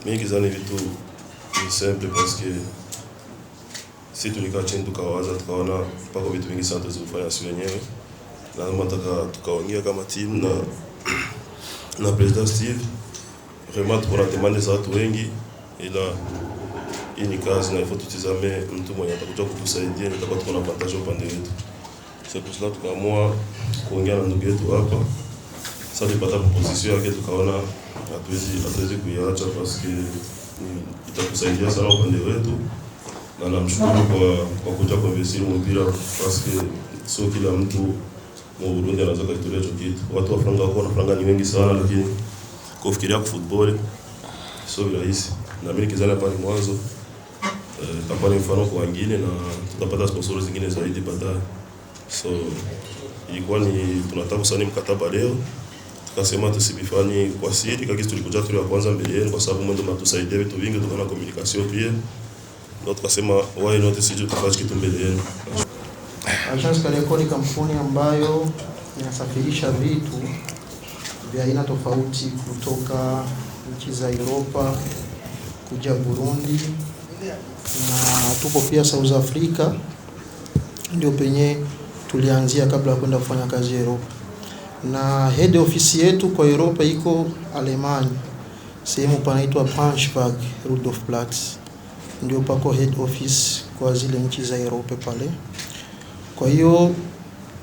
Mimi kizani vitu ni simple parce que si tulikaa chini tukawaza tukaona mpaka vitu vingi sana tuzifanya sisi wenyewe. Lazima tukaongea kama team na President Steve. Vraiment tunatamani za watu wengi, ila hii ni kazi na ifo tutizame mtu mwenye atakuja kutusaidia, nitakuwa tuko na partage upande wetu. C'est pour cela tukaamua kuongea na ndugu yetu hapa. Sasa tulipata proposition yake tukaona hatuwezi kuiacha parce que itakusaidia sana upande wetu, na namshukuru kwa kuja kuinvestir mpira parce que sio kila mtu mu Burundi anaweza kujitolea hicho kitu. Watu wa franga wako na franga ni wengi sana, lakini kufikiria kwa football sio rahisi. Na mimi kizana pale mwanzo tapani mfano kwa wengine na tutapata sponsors zingine zaidi baadaye. So ilikuwa ni tunataka kusaini mkataba leo. Tukasema tusibifanye kwa siri, kama tulikuja tu ya kwanza mbele yenu kwa sababu mwendo mnatusaidia vitu vingi, tunaona communication pia. Ndio tukasema why not sisi tufanye kitu mbele yenu. Agence Kariakoo ni kampuni ambayo inasafirisha vitu vya aina tofauti kutoka nchi za Europa kuja Burundi, na tupo pia South Africa, ndio penye tulianzia kabla ya kwenda kufanya kazi Europa. Na head office yetu kwa Europa iko Alemania, sehemu panaitwa Braunschweig Rudolfplatz, ndio pako head office kwa zile nchi za Europa pale. Kwa hiyo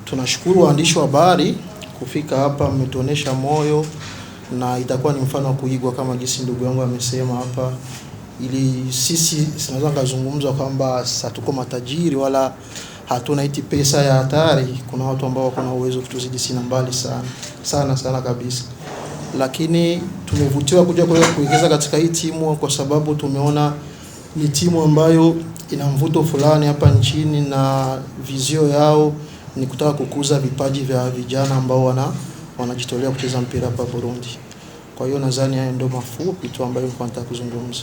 tunashukuru waandishi wa habari kufika hapa, mmetuonesha moyo na itakuwa ni mfano wa kuigwa kama jinsi ndugu yangu amesema hapa, ili sisi sinaweza kuzungumza kwamba hatuko matajiri wala hatuna iti pesa ya hatari. Kuna watu ambao wako na uwezo kutuzidi sina mbali sana kabisa, lakini tumevutiwa kuja kuwekeza katika hii timu kwa sababu tumeona ni timu ambayo ina mvuto fulani hapa nchini, na vizio yao ni kutaka kukuza vipaji vya vijana ambao wanajitolea kucheza mpira hapa Burundi. Kwa hiyo nadhani hayo ndio mafupi tu ambayo nataka kuzungumza.